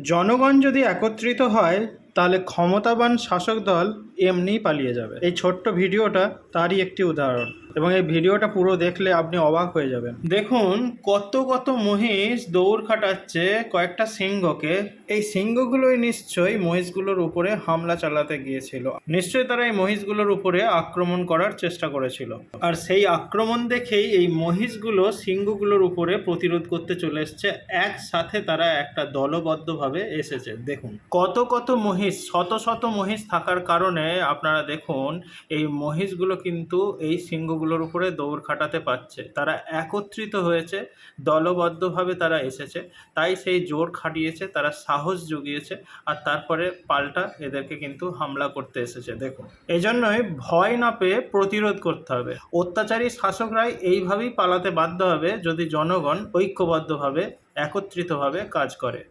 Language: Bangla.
জনগণ যদি একত্রিত হয় তাহলে ক্ষমতাবান শাসক দল এমনিই পালিয়ে যাবে। এই ছোট্ট ভিডিওটা তারই একটি উদাহরণ, এবং এই ভিডিওটা পুরো দেখলে আপনি অবাক হয়ে যাবেন। দেখুন কত কত মহিষ দৌড় খাটাচ্ছে কয়েকটা সিংহকে। এই সিংহগুলোই নিশ্চয়ই মহিষগুলোর উপরে হামলা চালাতে গিয়েছিল। নিশ্চয়ই তারা এই মহিষগুলোর উপরে আক্রমণ করার চেষ্টা করেছিল, আর সেই আক্রমণ দেখেই এই মহিষগুলো সিংহগুলোর উপরে প্রতিরোধ করতে চলে এসছে। একসাথে তারা একটা দলবদ্ধভাবে এসেছে। দেখুন কত কত মহিষ, শত শত মহিষ থাকার কারণে আপনারা দেখুন এই মহিষগুলো কিন্তু এই সিংহগুলোর উপরে দৌড় খাটাতে পারছে। তারা একত্রিত হয়েছে, দলবদ্ধভাবে তারা এসেছে, তাই সেই জোর খাটিয়েছে, তারা সাহস জুগিয়েছে, আর তারপরে পাল্টা এদেরকে কিন্তু হামলা করতে এসেছে। দেখুন এই জন্যই ভয় না পেয়ে প্রতিরোধ করতে হবে। অত্যাচারী শাসকরাই এইভাবেই পালাতে বাধ্য হবে যদি জনগণ ঐক্যবদ্ধভাবে একত্রিতভাবে কাজ করে।